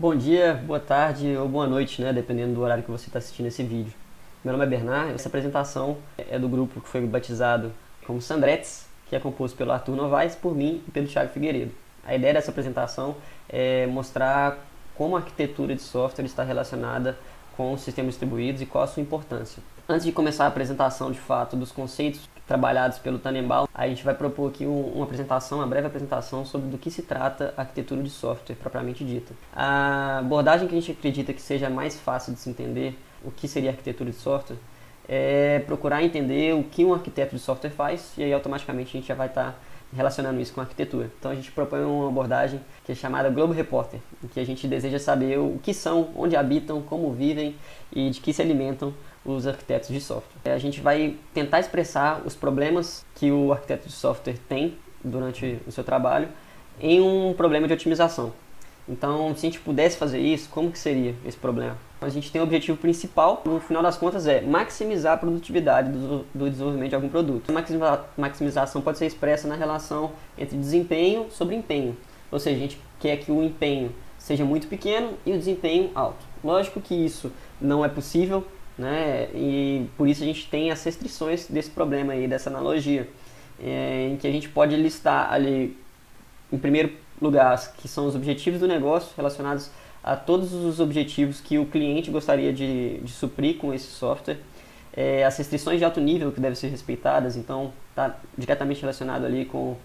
Bom dia, boa tarde ou boa noite, né? Dependendo do horário que você está assistindo esse vídeo. Meu nome é Bernard, essa apresentação é do grupo que foi batizado como Sandretes, que é composto pelo Arthur Novaes, por mim e pelo Thiago Figueiredo. A ideia dessa apresentação é mostrar como a arquitetura de software está relacionada com os sistemas distribuídos e qual a sua importância. Antes de começar a apresentação de fato dos conceitos trabalhados pelo Tannenbaum, a gente vai propor aqui uma breve apresentação sobre do que se trata a arquitetura de software propriamente dita. A abordagem que a gente acredita que seja mais fácil de se entender o que seria arquitetura de software é procurar entender o que um arquiteto de software faz, e aí automaticamente a gente já vai estar relacionando isso com a arquitetura. Então a gente propõe uma abordagem que é chamada Globo Repórter, em que a gente deseja saber o que são, onde habitam, como vivem e de que se alimentam os arquitetos de software. A gente vai tentar expressar os problemas que o arquiteto de software tem durante o seu trabalho em um problema de otimização. Então, se a gente pudesse fazer isso, como que seria esse problema? A gente tem o objetivo principal, no final das contas, é maximizar a produtividade do desenvolvimento de algum produto. A maximização pode ser expressa na relação entre desempenho sobre empenho. Ou seja, a gente quer que o empenho seja muito pequeno e o desempenho alto. Lógico que isso não é possível, né? E por isso a gente tem as restrições desse problema aí, dessa analogia, em que a gente pode listar ali, em primeiro lugar, que são os objetivos do negócio relacionados a todos os objetivos que o cliente gostaria de suprir com esse software, as restrições de alto nível que devem ser respeitadas, então está diretamente relacionado ali com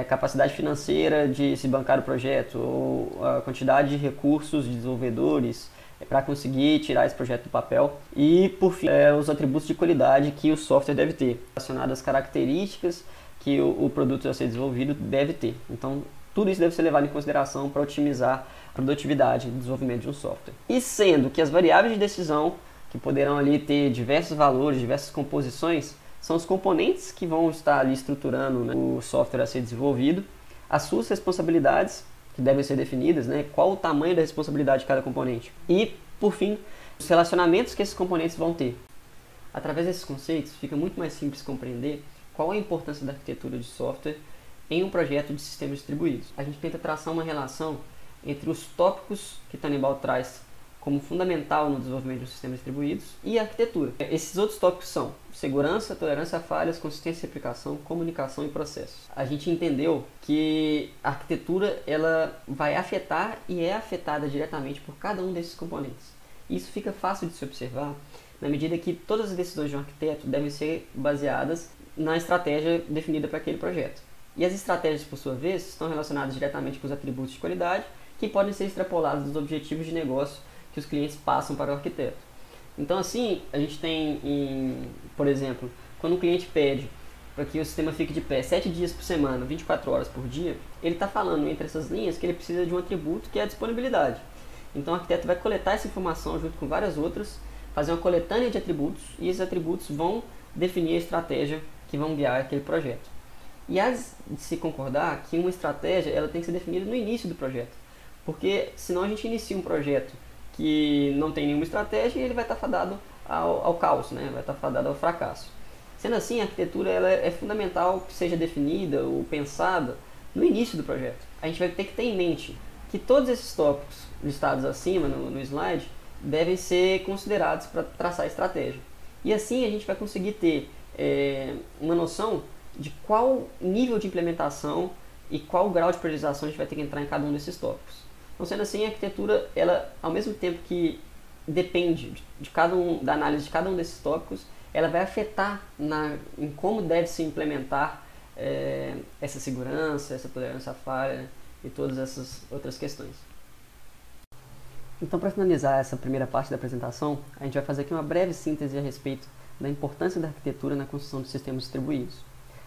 a capacidade financeira de se bancar o projeto, ou a quantidade de recursos de desenvolvedores para conseguir tirar esse projeto do papel, e por fim os atributos de qualidade que o software deve ter, relacionados às características que o produto a ser desenvolvido deve ter. Então tudo isso deve ser levado em consideração para otimizar a produtividade do desenvolvimento de um software. E sendo que as variáveis de decisão, que poderão ali ter diversos valores, diversas composições, são os componentes que vão estar ali estruturando, né, o software a ser desenvolvido, as suas responsabilidades, que devem ser definidas, né, qual o tamanho da responsabilidade de cada componente. E, por fim, os relacionamentos que esses componentes vão ter. Através desses conceitos, fica muito mais simples compreender qual a importância da arquitetura de software em um projeto de sistemas distribuídos. A gente tenta traçar uma relação entre os tópicos que Tannenbaum traz como fundamental no desenvolvimento de sistemas distribuídos e a arquitetura. Esses outros tópicos são segurança, tolerância a falhas, consistência de aplicação, comunicação e processos. A gente entendeu que a arquitetura ela vai afetar e é afetada diretamente por cada um desses componentes. Isso fica fácil de se observar na medida que todas as decisões de um arquiteto devem ser baseadas na estratégia definida para aquele projeto. E as estratégias, por sua vez, estão relacionadas diretamente com os atributos de qualidade que podem ser extrapolados dos objetivos de negócio que os clientes passam para o arquiteto. Então, assim, a gente tem, por exemplo, quando um cliente pede para que o sistema fique de pé 7 dias por semana, 24 horas por dia, ele está falando entre essas linhas que ele precisa de um atributo que é a disponibilidade. Então, o arquiteto vai coletar essa informação junto com várias outras, fazer uma coletânea de atributos, e esses atributos vão definir a estratégia que vão guiar aquele projeto. E há de se concordar que uma estratégia ela tem que ser definida no início do projeto, porque senão a gente inicia um projeto que não tem nenhuma estratégia e ele vai estar fadado ao caos, né? Vai estar fadado ao fracasso. Sendo assim, a arquitetura ela é fundamental que seja definida ou pensada no início do projeto. A gente vai ter que ter em mente que todos esses tópicos listados acima no slide devem ser considerados para traçar a estratégia. E assim a gente vai conseguir ter uma noção de qual nível de implementação e qual grau de priorização a gente vai ter que entrar em cada um desses tópicos. Então, sendo assim, a arquitetura, ela, ao mesmo tempo que depende da análise de cada um desses tópicos, ela vai afetar em como deve se implementar essa segurança, essa tolerância à falha e todas essas outras questões. Então, para finalizar essa primeira parte da apresentação, a gente vai fazer aqui uma breve síntese a respeito da importância da arquitetura na construção de sistemas distribuídos.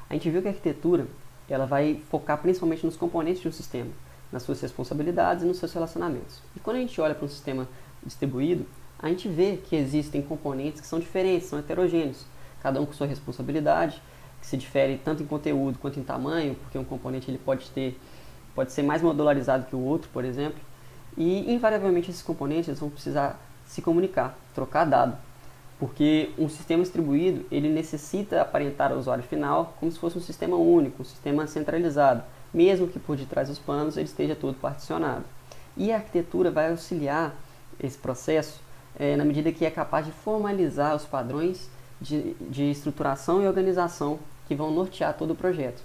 A gente viu que a arquitetura ela vai focar principalmente nos componentes de um sistema, nas suas responsabilidades e nos seus relacionamentos. E quando a gente olha para um sistema distribuído, a gente vê que existem componentes que são diferentes, são heterogêneos, cada um com sua responsabilidade, que se difere tanto em conteúdo quanto em tamanho, porque um componente ele pode ser mais modularizado que o outro, por exemplo, e invariavelmente esses componentes vão precisar se comunicar, trocar dado. Porque um sistema distribuído, ele necessita aparentar ao usuário final como se fosse um sistema único, um sistema centralizado, mesmo que por detrás dos panos ele esteja todo particionado. E a arquitetura vai auxiliar esse processo na medida que é capaz de formalizar os padrões de estruturação e organização que vão nortear todo o projeto.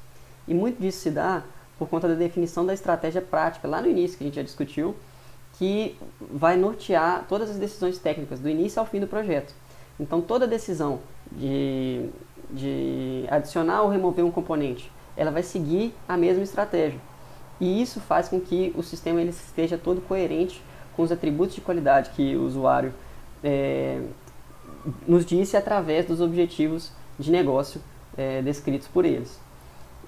E muito disso se dá por conta da definição da estratégia prática, lá no início, que a gente já discutiu, que vai nortear todas as decisões técnicas, do início ao fim do projeto. Então, toda decisão de adicionar ou remover um componente, ela vai seguir a mesma estratégia. E isso faz com que o sistema ele esteja todo coerente com os atributos de qualidade que o usuário nos disse através dos objetivos de negócio descritos por eles.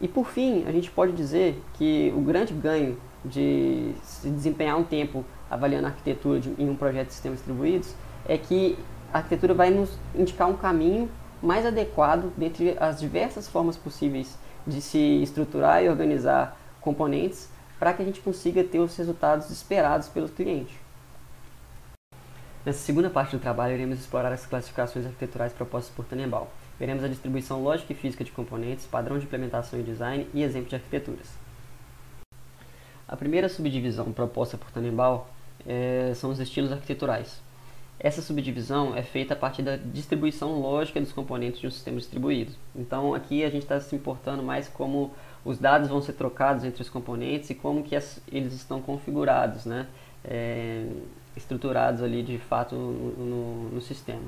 E por fim, a gente pode dizer que o grande ganho de se desempenhar um tempo avaliando a arquitetura em um projeto de sistemas distribuídos é que a arquitetura vai nos indicar um caminho mais adequado dentre as diversas formas possíveis de se estruturar e organizar componentes para que a gente consiga ter os resultados esperados pelo cliente. Nessa segunda parte do trabalho, iremos explorar as classificações arquiteturais propostas por Tannenbaum. Veremos a distribuição lógica e física de componentes, padrão de implementação e design e exemplo de arquiteturas. A primeira subdivisão proposta por Tannenbaum são os estilos arquiteturais. Essa subdivisão é feita a partir da distribuição lógica dos componentes de um sistema distribuído. Então aqui a gente está se importando mais como os dados vão ser trocados entre os componentes e como que eles estão configurados, né? Estruturados ali de fato no sistema.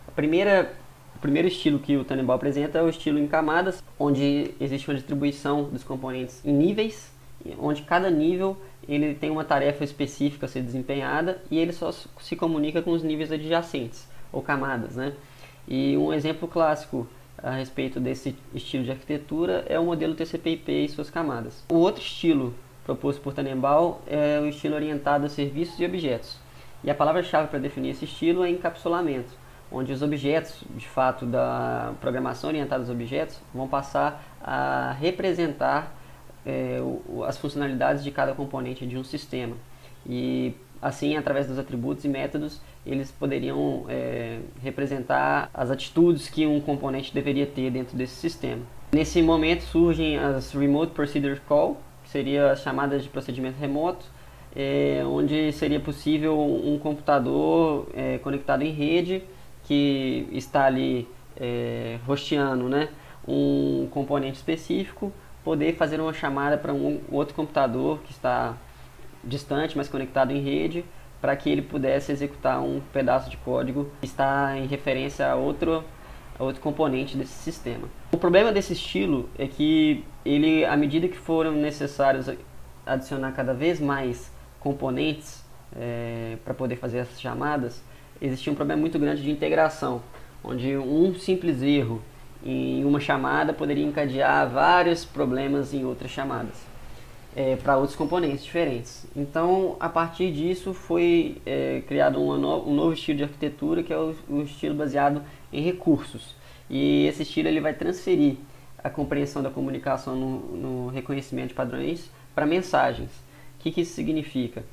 O primeiro estilo que o Tannenbaum apresenta é o estilo em camadas, onde existe uma distribuição dos componentes em níveis, onde cada nível ele tem uma tarefa específica a ser desempenhada e ele só se comunica com os níveis adjacentes, ou camadas, né? E um exemplo clássico a respeito desse estilo de arquitetura é o modelo TCP/IP e suas camadas. O outro estilo proposto por Tannenbaum é o estilo orientado a serviços e objetos. E a palavra-chave para definir esse estilo é encapsulamento, onde os objetos, de fato, da programação orientada aos objetos, vão passar a representar as funcionalidades de cada componente de um sistema. E assim, através dos atributos e métodos, eles poderiam representar as atitudes que um componente deveria ter dentro desse sistema. Nesse momento surgem as Remote Procedure Call, que seria as chamadas de procedimento remoto, onde seria possível um computador conectado em rede que está ali hosteando, né, um componente específico, poder fazer uma chamada para um outro computador que está distante, mas conectado em rede, para que ele pudesse executar um pedaço de código que está em referência a outro componente desse sistema. O problema desse estilo é que ele, à medida que foram necessários adicionar cada vez mais componentes para poder fazer essas chamadas, existia um problema muito grande de integração, onde um simples erro em uma chamada poderia encadear vários problemas em outras chamadas, para outros componentes diferentes. Então, a partir disso, foi criado um novo estilo de arquitetura, que é o estilo baseado em recursos. E esse estilo ele vai transferir a compreensão da comunicação no reconhecimento de padrões para mensagens. O que isso significa?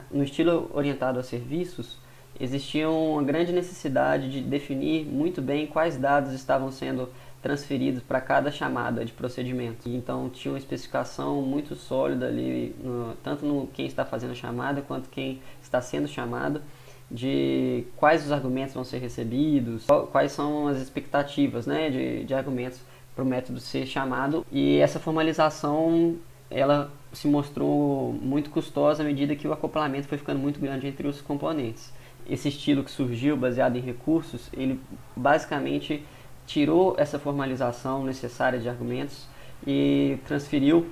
No estilo orientado a serviços, existia uma grande necessidade de definir muito bem quais dados estavam sendo transferidos para cada chamada de procedimento. Então tinha uma especificação muito sólida ali, tanto no quem está fazendo a chamada quanto quem está sendo chamado, de quais os argumentos vão ser recebidos, quais são as expectativas, né, de argumentos para o método ser chamado. E essa formalização ela se mostrou muito custosa à medida que o acoplamento foi ficando muito grande entre os componentes. Esse estilo que surgiu baseado em recursos, ele basicamente tirou essa formalização necessária de argumentos e transferiu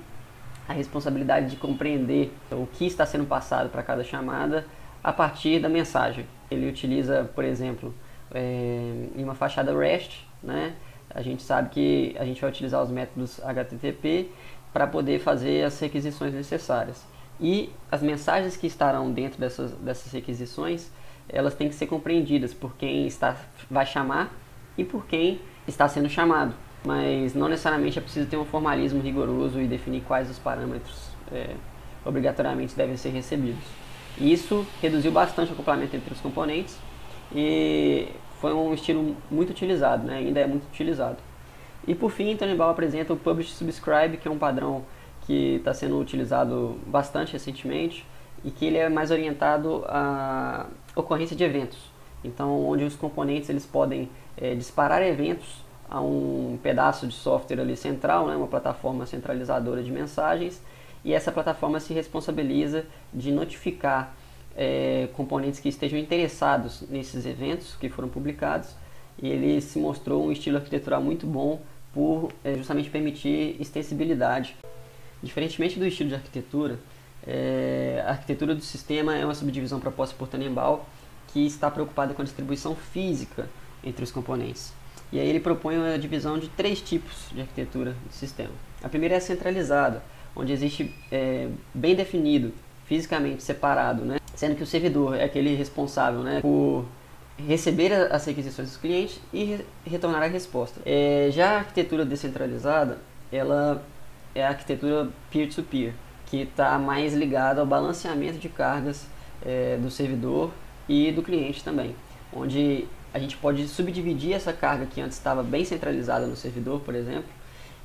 a responsabilidade de compreender o que está sendo passado para cada chamada a partir da mensagem. Ele utiliza, por exemplo, em uma fachada REST, né? A gente sabe que a gente vai utilizar os métodos HTTP para poder fazer as requisições necessárias. E as mensagens que estarão dentro dessas requisições, elas têm que ser compreendidas por quem vai chamar e por quem está sendo chamado. Mas não necessariamente é preciso ter um formalismo rigoroso e definir quais os parâmetros obrigatoriamente devem ser recebidos. Isso reduziu bastante o acoplamento entre os componentes e foi um estilo muito utilizado, né? Ainda é muito utilizado. E por fim, Tannenbaum apresenta o Publish Subscribe, que é um padrão que está sendo utilizado bastante recentemente e que ele é mais orientado à ocorrência de eventos. Então, onde os componentes eles podem disparar eventos a um pedaço de software ali central, né, uma plataforma centralizadora de mensagens, e essa plataforma se responsabiliza de notificar componentes que estejam interessados nesses eventos que foram publicados, e ele se mostrou um estilo arquitetural muito bom por justamente permitir extensibilidade. Diferentemente do estilo de arquitetura, a arquitetura do sistema é uma subdivisão proposta por Tannenbaum que está preocupada com a distribuição física entre os componentes. E aí ele propõe uma divisão de 3 tipos de arquitetura do sistema. A primeira é a centralizada, onde existe bem definido, fisicamente separado, né? Sendo que o servidor é aquele responsável, né, por receber as requisições dos clientes e retornar a resposta. Já a arquitetura descentralizada, ela é a arquitetura peer-to-peer, que está mais ligada ao balanceamento de cargas do servidor e do cliente também, onde a gente pode subdividir essa carga que antes estava bem centralizada no servidor, por exemplo,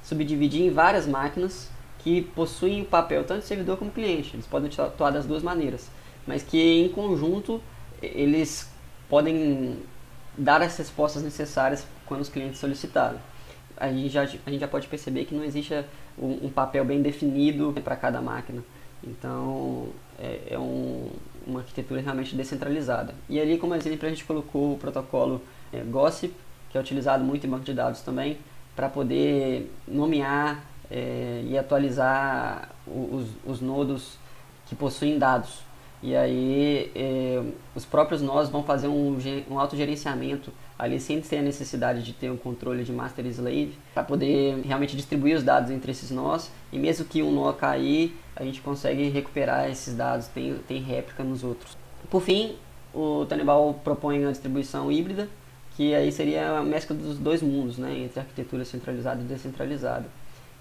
subdividir em várias máquinas que possuem o papel tanto do servidor como do cliente. Eles podem atuar das duas maneiras, mas que em conjunto eles podem dar as respostas necessárias quando os clientes solicitarem. A gente já pode perceber que não existe um papel bem definido para cada máquina. Então, uma arquitetura realmente descentralizada. E ali, como exemplo, a gente colocou o protocolo Gossip, que é utilizado muito em banco de dados também, para poder nomear e atualizar os nodos que possuem dados. E aí, os próprios nós vão fazer um autogerenciamento ali sem ter a necessidade de ter um controle de master e slave, para poder realmente distribuir os dados entre esses nós, e mesmo que um nó cair, a gente consegue recuperar esses dados, tem réplica nos outros. Por fim, o Tannenbaum propõe uma distribuição híbrida, que aí seria a mescla dos dois mundos, né, entre arquitetura centralizada e descentralizada.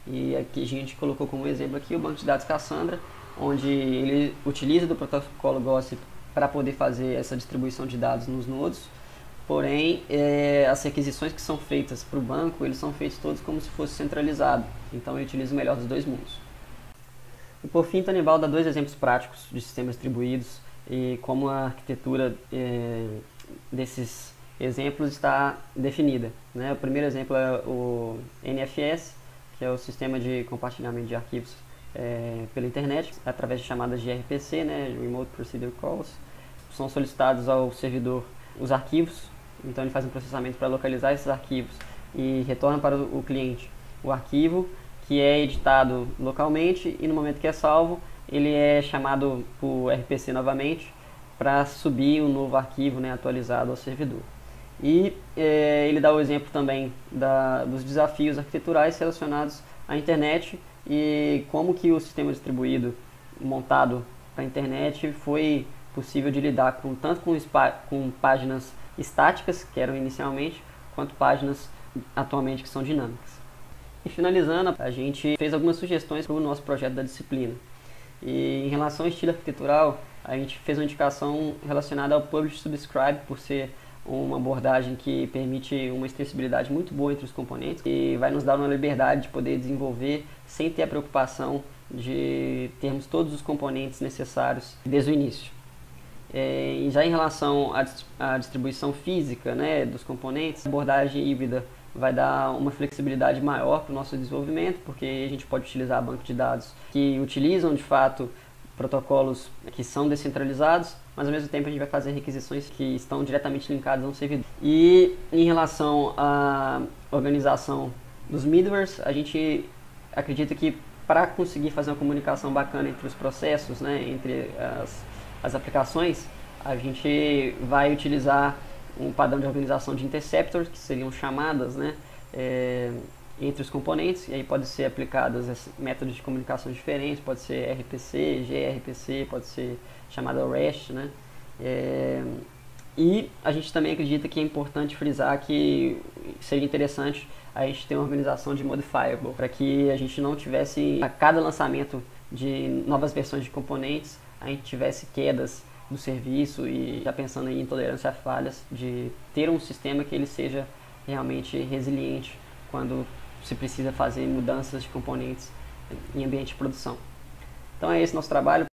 E aqui a gente colocou como exemplo aqui o banco de dados Cassandra, onde ele utiliza do protocolo Gossip para poder fazer essa distribuição de dados nos nodos. Porém, as requisições que são feitas para o banco, eles são feitos todos como se fosse centralizado. Então, ele utiliza o melhor dos dois mundos. E por fim, Tannenbaum dá 2 exemplos práticos de sistemas distribuídos e como a arquitetura desses exemplos está definida, né? O primeiro exemplo é o NFS, que é o sistema de compartilhamento de arquivos pela internet, através de chamadas de RPC, né? Remote Procedure Calls. São solicitados ao servidor os arquivos. Então ele faz um processamento para localizar esses arquivos e retorna para o cliente o arquivo, que é editado localmente, e no momento que é salvo, ele é chamado por RPC novamente para subir um novo arquivo, né, atualizado ao servidor. E ele dá o exemplo também dos desafios arquiteturais relacionados à internet e como que o sistema distribuído montado para a internet foi possível de lidar tanto com páginas estáticas, que eram inicialmente, quanto páginas atualmente que são dinâmicas. E finalizando, a gente fez algumas sugestões para o nosso projeto da disciplina. E em relação ao estilo arquitetural, a gente fez uma indicação relacionada ao Publish Subscribe, por ser uma abordagem que permite uma extensibilidade muito boa entre os componentes e vai nos dar uma liberdade de poder desenvolver sem ter a preocupação de termos todos os componentes necessários desde o início. E já em relação à distribuição física, né, dos componentes, a abordagem híbrida vai dar uma flexibilidade maior para o nosso desenvolvimento, porque a gente pode utilizar banco de dados que utilizam de fato protocolos que são descentralizados, mas ao mesmo tempo a gente vai fazer requisições que estão diretamente linkadas a um servidor. E em relação à organização dos middlewares, a gente acredita que para conseguir fazer uma comunicação bacana entre os processos, né, entre as aplicações, a gente vai utilizar um padrão de organização de interceptors, que seriam chamadas, né, entre os componentes, e aí pode ser aplicadas métodos de comunicação diferentes, pode ser RPC, gRPC, pode ser chamada REST, né? E a gente também acredita que é importante frisar que seria interessante a gente ter uma organização de modifiable, para que a gente não tivesse, a cada lançamento de novas versões de componentes, a gente tivesse quedas do serviço, e já pensando em intolerância a falhas, de ter um sistema que ele seja realmente resiliente quando se precisa fazer mudanças de componentes em ambiente de produção. Então é esse nosso trabalho.